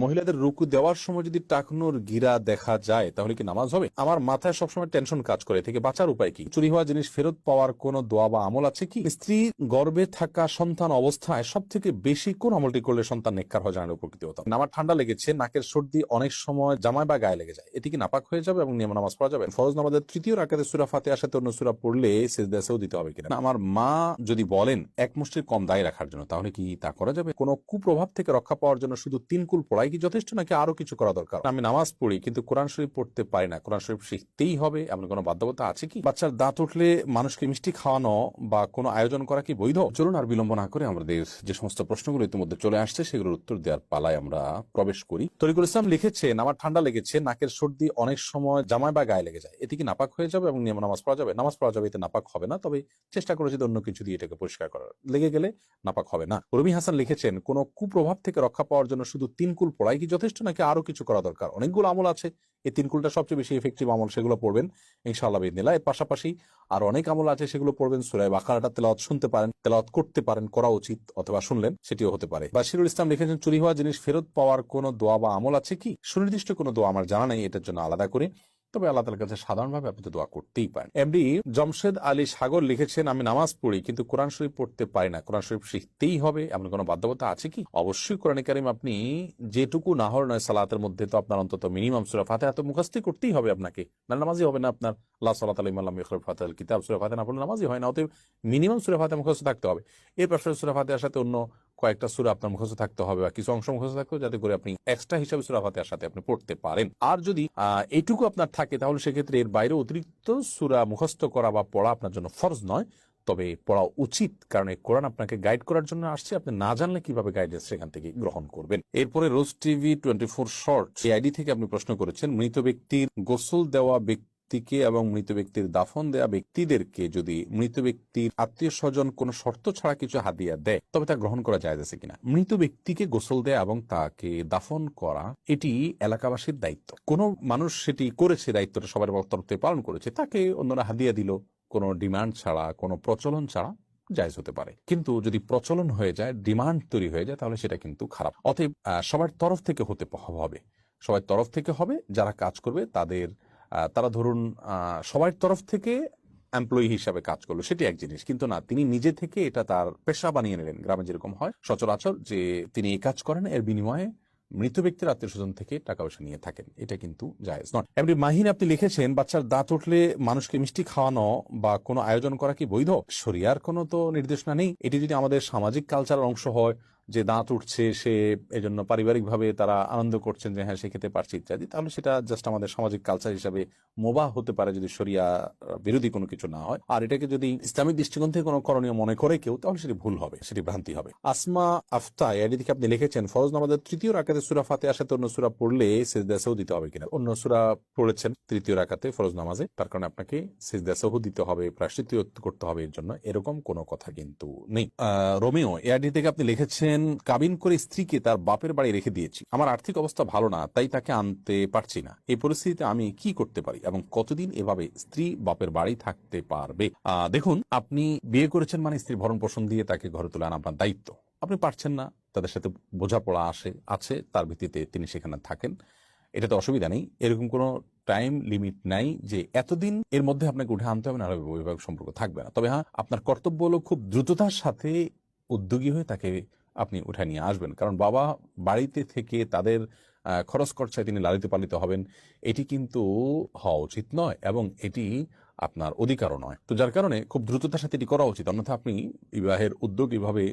মহিলাদের রুকু দেওয়ার সময় যদি টাকনুর গিরা দেখা যায় তাহলে কি নামাজ হবে? আমার মাথায় সবসময় টেনশন কাজ করে, থেকে বাঁচার উপায় কি? চুরি হওয়া জিনিস ফেরত পাওয়ার কোন দোয়া বা আমল আছে কি? স্ত্রী গর্ভে থাকা সন্তান অবস্থায় সব থেকে বেশি কোন আমলটি করলে সন্তান নেককার হয় জানার উপকৃত হতাম। আমার ঠান্ডা লেগেছে, নাকের সর্দি অনেক সময় জামায় বা গায়ে লেগে যায়, এটি কি নাপাক হয়ে যাবে এবং নিয়ম নামাজ পড়া যাবে? ফরজ নামাজের তৃতীয় রাকাতে সূরা ফাতিহার সাথে অন্য সূরা পড়লে সিজদাও দিতে হবে কিনা? আমার মা যদি বলেন এক মুষ্টির কম দায় রাখার জন্য, তাহলে কি তা করা যাবে? কোন কুপ্রভাব থেকে রক্ষা পাওয়ার জন্য শুধু 3 কুল পড়াই কি যথেষ্ট, নাকি আরো কিছু করা দরকার? আমি নামাজ পড়ি কিন্তু কোরআন শরীফ পড়তে পারি না, কোরআন শরীফ শিখতেই হবে এমন কোনো বাধ্যবাধকতা আছে কি? বাচ্চার দাঁত উঠলে মানুষকে মিষ্টি খাওয়ানো বা কোনো আয়োজন করা কি বৈধ? চলুন আর বিলম্ব না করে আমাদের যে সমস্ত প্রশ্নগুলো ইতিমধ্যে চলে আসছে সেগুলোর উত্তর দেওয়ার পালায় আমরা প্রবেশ করি। তরিকুল ইসলাম লিখেছেন, আমার ঠান্ডা লেগেছে, নাকের সর্দি অনেক সময় জামায় বা গায়ে লেগে যায়, এটি কি নাপাক হয়ে যাবে এবং নিয়ম নামাজ পড়া যাবে? নামাজ পড়া যাবে, এতে নাপাক হবে না, তবে চেষ্টা করেছি অন্য কিছু দিয়ে এটাকে পরিষ্কার করার, লেগে গেলে নাপাক হবে না। রবি হাসান লিখেছেন, কোন কুপ্রভাব থেকে রক্ষা পাওয়ার জন্য শুধু 3 কুল পড়াই কি যথেষ্ট, নাকি আরো কিছু করা দরকার? অনেকগুলো আমল আছে, এই 3 কুলটা সবচেয়ে বেশি এফেক্টিভ আমল, সেগুলো পড়বেন ইনশাআল্লাহ বিইذনিল্লাহ। এর পাশাপাশি আর অনেক আমল আছে, সেগুলো পড়বেন। সূরা বাকারাটা তেলাওয়াত শুনতে পারেন, তেলাওয়াত করতে পারেন, করা উচিত, অথবা শুনলেন সেটিও হতে পারে। বাশিরুল ইসলাম লিখেছেন, চুরি হওয়া জিনিস ফেরত পাওয়ার কোন দোয়া বা আমল আছে কি? সুনির্দিষ্ট কোনো দোয়া আমার জানা নেই এটার জন্য আলাদা করে, তবে আল্লাহ তাআলার কাছে সাধারণভাবে আপনি তো দোয়া করতেই পারেন। এমডি জমশেদ আলী সাগর লিখেছেন, আমি নামাজ পড়ি কিন্তু কোরআন শরীফ পড়তে পারি না, কোরআন শরীফ শিখতেই হবে এমন কোনো বাধ্যবাধকতা আছে কি? অবশ্যই কোরআন কারীম আপনি যেটুকু নাহর নয় সালাতের মধ্যে তো আপনার অন্তত মিনিমাম সূরা ফাতিহা তো মুখস্থ করতেই হবে আপনাকে, না নামাজই হবে না আপনার। লা সালাতা লিমান লাম ইয়াকরা ফাতিহাল কিতাব, সূরা ফাতিহা না পড়লে নামাজই হয় না। অতএব মিনিমাম সূরা ফাতিহা মুখস্থ থাকতে হবে। এর পাশাপাশি সূরা ফাতিহার সাথে অন্য কয়েকটা সূরা আপনার মুখস্থ থাকতে হবে, বা কিছু অংশ মুখস্থ থাকতে হবে, যাতে করে আপনি এক্সট্রা হিসাবে সূরা ফাতিহার সাথে আপনি পড়তে পারেন। আর যদি এইটুকু আপনার থাকে, তাহলে সেক্ষেত্রে এর বাইরে অতিরিক্ত সূরা মুখস্থ করা বা পড়া আপনার জন্য ফরজ নয়, তবে পড়া উচিত, কারণ এই কোরআন আপনাকে গাইড করার জন্য আসছে। আপনি না জানলে কিভাবে গাইডেন্স সেখান থেকে গ্রহণ করবেন? এরপরে রোজ টিভি 24 শর্ট এই আইডি থেকে আপনি প্রশ্ন করেছেন, মৃত ব্যক্তির গোসল দেওয়া ব্যক্তিকে এবং মৃত ব্যক্তির দাফন দেয়া ব্যক্তিদেরকে যদি মৃত ব্যক্তির আত্মীয় স্বজন কোন শর্ত ছাড়া কিছু হাদিয়া দেয়, তবে তা গ্রহণ করা যায় আছে কিনা? মৃত ব্যক্তিকে গোসল দেয়া এবং তাকে দাফন করা এটি এলাকাবাসীর দায়িত্ব। কোন মানুষ সেটি করেছে, দায়িত্বটা সবার তরফ থেকে পালন করেছে, তাকে অন্যরা হাদিয়া দিল কোনো ডিমান্ড ছাড়া, কোনো প্রচলন ছাড়া, জায়েজ হতে পারে। কিন্তু যদি প্রচলন হয়ে যায়, ডিমান্ড তৈরি হয়ে যায়, তাহলে সেটা কিন্তু খারাপ। অতএব সবার তরফ থেকে হতে হবে, সবার তরফ থেকে হবে। যারা কাজ করবে তাদের তারা ধরুন সবার তরফ থেকে এমপ্লয়ি হিসাবে কাজ করলো, সেটি এক জিনিস, কিন্তু না তিনি নিজে থেকে এটা তার পেশা বানিয়ে নিলেন। গ্রামে যেরকম হয় সচরাচর, যে তিনি এই কাজ করেন, এর বিনিময়ে মৃত ব্যক্তির আত্মীয় স্বজন থেকে টাকা পয়সা নিয়ে থাকেন, এটা কিন্তু জায়েজ নয়। এমনি মাহিন আপনি লিখেছেন, বাচ্চার দাঁত উঠলে মানুষকে মিষ্টি খাওয়ানো বা কোনো আয়োজন করা কি বৈধ? শরিয়ার কোনো তো নির্দেশনা নেই। এটি যদি আমাদের সামাজিক কালচারের অংশ হয়, যে দাঁত উঠছে সে এজন্য পারিবারিক ভাবে তারা আনন্দ করছেন যে হ্যাঁ সে খেতে পারছে ইত্যাদি, তাহলে সেটা জাস্ট আমাদের সামাজিক কালচার হিসাবে মোবাহ হতে পারে, যদি শরিয়া বিরোধী কোনো কিছু না হয়। আর এটাকে যদি ইসলামিক দৃষ্টিকোণ থেকে কোনো করণীয় মনে করে কেউ, তাহলে সেটি ভুল হবে, সেটি ভ্রান্তি হবে। আসমা আফতা এর দিকে আপনি লিখেছেন, ফরজ নামাজের তৃতীয় রাকাতে সূরা ফাতিহার সাথে অন্য সূরা পড়লে সিজদাও দিতে হবে কিনা? অন্য সূরা পড়েছেন তৃতীয় রাকাতে ফরজ নামাজে, তার কারণে আপনাকে সিজদাও দিতে হবে, প্রায়শ্চিত্ত করতে হবে, এর জন্য এরকম কোনো কথা কিন্তু নেই। রোমিও এআরডি থেকে আপনি লিখেছেন, কাবিন করে স্ত্রীকে তার বাপের বাড়ি রেখে দিয়েছি, আমার আর্থিক অবস্থা ভালো না, তাই তাকে আনতে পারছি না, এই পরিস্থিতিতে আমি কি করতে পারি এবং কতদিন এভাবে স্ত্রী বাপের বাড়ি থাকতে পারবে? দেখুন, আপনি বিয়ে করেছেন মানে স্ত্রীর ভরণ পোষণ দিয়ে তাকে ঘরে তুলে আনা আপনার দায়িত্ব। আপনি পারছেন না, তাদের সাথে বোঝাপড়া আছে, তার ভিত্তিতে তিনি সেখানে থাকেন, এটাতে অসুবিধা নেই। এরকম কোনো টাইম লিমিট নাই যে এতদিন এর মধ্যে আপনাকে উঠে আনতে হবে, না বৈবাহিক সম্পর্ক থাকবে না। তবে হ্যাঁ, আপনার কর্তব্য হলো খুব দ্রুততার সাথে উদ্যোগী হয়ে তাকে আপনি উঠে নিয়ে আসবেন, কারণ বাবা বাড়িতে থেকে তাদের খরচ খরচায় তিনি লালিত পালিত হবেন, এটি কিন্তু হওয়া উচিত নয়, এবং এটি আপনার অধিকারও নয়। তো যার কারণে খুব দ্রুততার সাথে এটি করা উচিত, অন্যথা আপনি বিবাহের উদ্যোগ এভাবে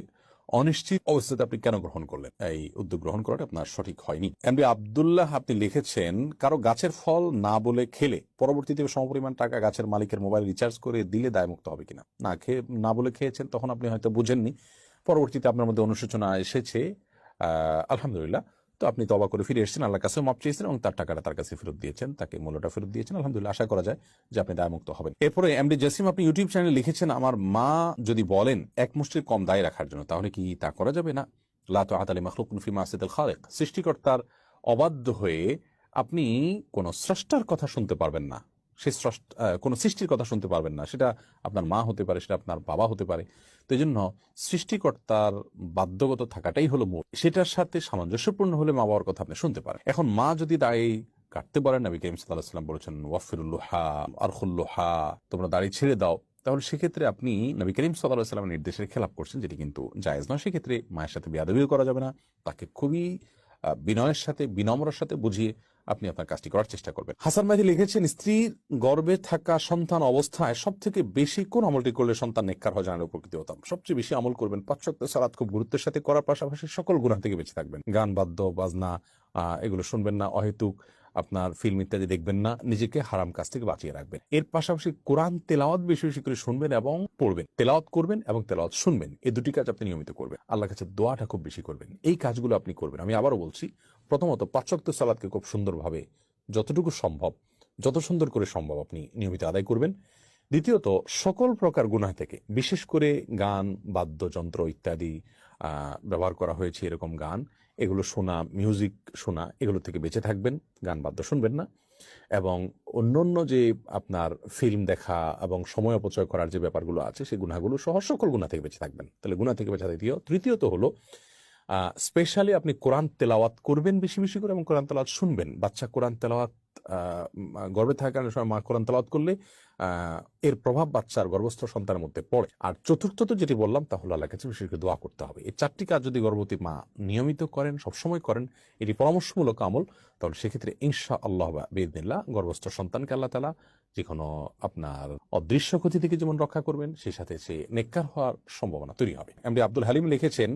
অনিশ্চিত অবস্থাতে আপনি কেন গ্রহণ করলেন? এই উদ্যোগ গ্রহণ করাটা আপনার সঠিক হয়নি। এমবি আব্দুল্লাহ আপনি লিখেছেন, কারো গাছের ফল না বলে খেলে পরবর্তীতে সমপরিমাণ টাকা গাছের মালিকের মোবাইল রিচার্জ করে দিলে দায়মুক্ত হবে কিনা? না বলে খেয়েছেন, তখন আপনি হয়তো বুঝেননি, পরবর্তীতে আপনার মধ্যে অনুশোচনা এসেছে, আলহামদুলিল্লাহ, তো আপনি তওবা করে ফিরে এসেছেন, আল্লাহর কাছে মাপ চেয়েছেন এবং তার টাকাটা তার কাছে ফেরত দিয়েছেন, তাকে মূল্যটা ফেরত দিয়েছেন, আলহামদুলিল্লাহ। আশা করা যায় যে আপনি দায়মুক্ত হবেন। এরপরে এমডি জসিম আপনি ইউটিউব চ্যানেলে লিখেছেন, আমার মা যদি বলেন এক মুষ্টির কম দায় রাখার জন্য, তাহলে কি তা করা যাবে? না, লা তাআতা লিমাখলুকিন ফি মাসিয়াতিল খালিক, সৃষ্টিকর্তার অবাধ্য হয়ে আপনি কোন স্রষ্টার কথা শুনতে পারবেন না, সে কোনো সৃষ্টির কথা শুনতে পারবেন না। সেটা আপনার মা হতে পারে, সেটা আপনার বাবা হতে পারে। তো এই জন্য সৃষ্টিকর্তার বাধ্যগত থাকাটাই হলো মূল। সেটার সাথে সামঞ্জস্যপূর্ণ হলে মা বাবার কথা আপনি শুনতে পারেন। এখন মা যদি দাড়ি কাটতে পারেন, নবী করিম সাল্লাল্লাহু আলাইহি ওয়াসাল্লাম বলেছেন ওয়াফিরুল্লুহা আরখুল্লুহা, তোমরা দাড়ি ছেড়ে দাও, তাহলে সেক্ষেত্রে আপনি নবী করিম সাল্লাল্লাহু আলাইহি ওয়াসাল্লামের নির্দেশের খেলাপ করছেন, যেটি কিন্তু জায়েজ নয়। সেক্ষেত্রে মায়ের সাথে বেয়াদবিও করা যাবে না। তাকে খুবই বিনয়ের সাথে, বিনম্রর সাথে বুঝিয়ে আপনি আপনার কাজটি করার চেষ্টা করবেন। হাসান মাইদি লিখেছেন, স্ত্রীর গর্ভে থাকা সন্তান অবস্থায় সব থেকে বেশি কোন আমলটি করলে সন্তান নেককার হয় জানার উপকৃত হতাম। সবচেয়ে বেশি আমল করবেন 5 ওয়াক্ত সালাত খুব গুরুত্বের সাথে করার পাশাপাশি সকল গুনাহ থেকে বেঁচে থাকবেন। গান বাদ্য বাজনা এগুলো শুনবেন না, অহেতুক আপনার ফিল্ম ইত্যাদি দেখবেন না, নিজেকে হারাম কাজ থেকে বাঁচিয়ে রাখবেন। এর পাশাপাশি কোরআন তেলাওয়াত বেশি বেশি করে শুনবেন এবং পড়বেন। তেলাওয়াত করবেন এবং তেলাওয়াত শুনবেন, এই দুটি কাজ আপনি নিয়মিত করবেন। আল্লাহর কাছে দোয়াটা খুব বেশি করবেন। এই কাজগুলো আপনি করবেন। আমি আবারও বলছি, প্রথমত 5 ওয়াক্ত সালাতকে খুব সুন্দরভাবে, যতটুকু সম্ভব, যত সুন্দর করে সম্ভব আপনি নিয়মিত আদায় করবেন। দ্বিতীয়ত, সকল প্রকার গুনাহ থেকে, বিশেষ করে গান বাদ্যযন্ত্র ইত্যাদি ব্যবহার করা হয়েছে এরকম গান, এগুলো শোনা, মিউজিক শোনা, এগুলো থেকে বেঁচে থাকবেন। গান বাদ্য শুনবেন না। এবং অন্যান্য যে আপনার ফিল্ম দেখা এবং সময় অপচয় করার যে ব্যাপারগুলো আছে, সেই গুনাহগুলো সহ সকল গুনাহ থেকে বেঁচে থাকবেন। তাহলে গুনাহ থেকে বেঁচে থাকতে। তৃতীয়ত হলো স্পেশালি আপনি কোরআন তেলাওয়াত করবেন বেশি বেশি করে এবং কোরআন তেলাওয়াত শুনবেন। বাচ্চা কোরআন তেলাওয়াত গর্ভে থাকার সময় মা কোরআন তেলাওয়াত করলে এর প্রভাব বাচ্চার গর্ভস্থ সন্তানের মধ্যে পড়ে। আর চতুর্থত যেটি বললাম, তা হলো আল্লাহর কাছে বিশেষ করে দোয়া করতে হবে। এই 4টি কাজ যদি গর্ভবতী মা নিয়মিত করেন, সবসময় করেন, এটি পরামর্শমূলক আমল, তাহলে সেক্ষেত্রে ইনশাআল্লাহ বিইذনিল্লাহ গর্ভস্থ সন্তানকে আল্লাহ তাআলা যে কোনো আপনার অদৃশ্য ক্ষতি থেকে যেমন রক্ষা করবেন, সেই সাথে সে নেককার হওয়ার সম্ভাবনা তৈরি হবে। এমডি আব্দুল হালিম লিখেছেন,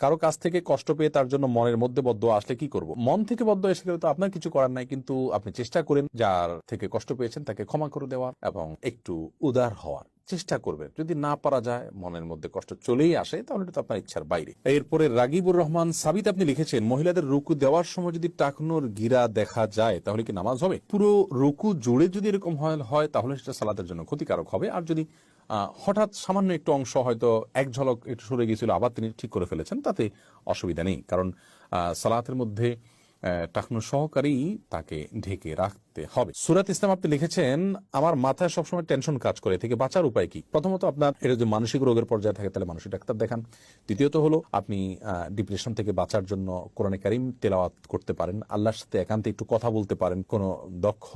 কারো কাছ থেকে কষ্ট পেয়ে তার জন্য মনের মধ্যে বদদোয়া আসলে কি করব? মন থেকে বদদোয়া এসে গেলে তো আপনার কিছু করার নাই, কিন্তু আপনি চেষ্টা করেন যার থেকে কষ্ট পেয়েছেন তাকে ক্ষমা করে দেওয়ার এবং একটু উদার হওয়ার চেষ্টা করবেন। যদি না পারা যায়, মনের মধ্যে কষ্ট চলেই আসে, তাহলে এটা তো আপনার ইচ্ছার বাইরে। এরপরে রাগিবুর রহমান সাবিত আপনি লিখেছেন, মহিলাদের রুকু দেওয়ার সময় যদি টাকনোর গিরা দেখা যায় তাহলে কি নামাজ হবে? পুরো রুকু জুড়ে যদি এরকম হয় তাহলে সেটা সালাতের জন্য ক্ষতিকারক হবে। আর যদি হঠাৎ সামান্য একটু অংশ হয়তো এক ঝলক একটু সরে গিয়েছিল, আবার তিনি ঠিক করে ফেলেছেন, তাতে অসুবিধা নেই। কারণ সালাতের মধ্যে টাকনো সহকারী তাকে ঢেকে রাখতে হবে। সুরাত ইসলাম আপনি লিখেছেন, আমার মাথায় সবসময় টেনশন কাজ করে, থেকে বাঁচার উপায় কি? প্রথমত, আপনার এটা যদি মানসিক রোগের পর্যায়ে থাকে তাহলে মানসিক ডাক্তার দেখান। দ্বিতীয়ত হলো, আপনি ডিপ্রেশন থেকে বাঁচার জন্য কোরআনে কারিম তেলাওয়াত করতে পারেন, আল্লাহর সাথে একান্তে একটু কথা বলতে পারেন, কোনো দক্ষ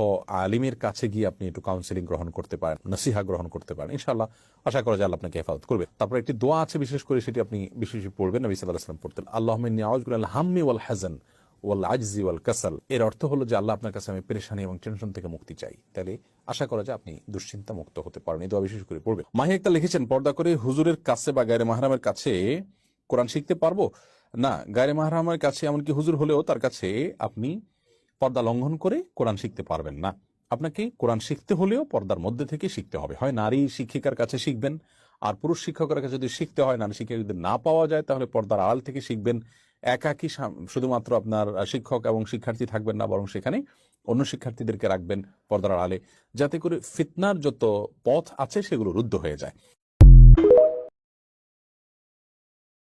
আলিমের কাছে গিয়ে আপনি একটু কাউন্সিলিং গ্রহণ করতে পারেন, নসিহা গ্রহণ করতে পারেন। ইনশাআল্লাহ আশা করা যায় আল্লাহ আপনাকে হেফাজত করবে। তারপর একটি দোয়া আছে, বিশেষ করে সেটি আপনি বিশেষ পড়বেন। নবী সাল্লাল্লাহু আলাইহি ওয়াসাল্লাম পড়তেন, আল্লাহুম্মা ইন্নী আউযু বিকাল হাম্মি ওয়াল হাযান ওয়াল আজজি ওয়াল কাসাল। এর অর্থ হলো যে আল্লাহ, আপনার কাছে আমি পেরেশানি এবং টেনশন থেকে মুক্তি চাই। তাহলে আশা করা যায় আপনি দুশ্চিন্তা মুক্ত হতে পারেন। এই দোয়া বিশেষ করে পড়বেন। মাহি একটা লিখেছেন, পর্দা করে হুজুরের কাছে বা গায়রে মাহরামের কাছে কোরআন শিখতে পারবো না? গায়রে মাহরামের কাছে, এমনকি হুজুর হলেও তার কাছে আপনি পর্দা লঙ্ঘন করে কোরআন শিখতে পারবেন না। আপনাকে কোরআন শিখতে হলেও পর্দার মধ্যে থেকে শিখতে হবে। হয় নারী শিক্ষিকার কাছে শিখবেন, আর পুরুষ শিক্ষকের কাছে যদি শিখতে হয়, নারী শিক্ষক যদি না পাওয়া যায়, তাহলে পর্দার আড়াল থেকে শিখবেন। একাকি শুধুমাত্র আপনার শিক্ষক এবং শিক্ষার্থী থাকবেন না, বরং সেখানে অন্য শিক্ষার্থীদেরকে রাখবেন পর্দার আড়ালে, যাতে করে ফিতনার যত পথ আছে সেগুলো রুদ্ধ হয়ে যায়।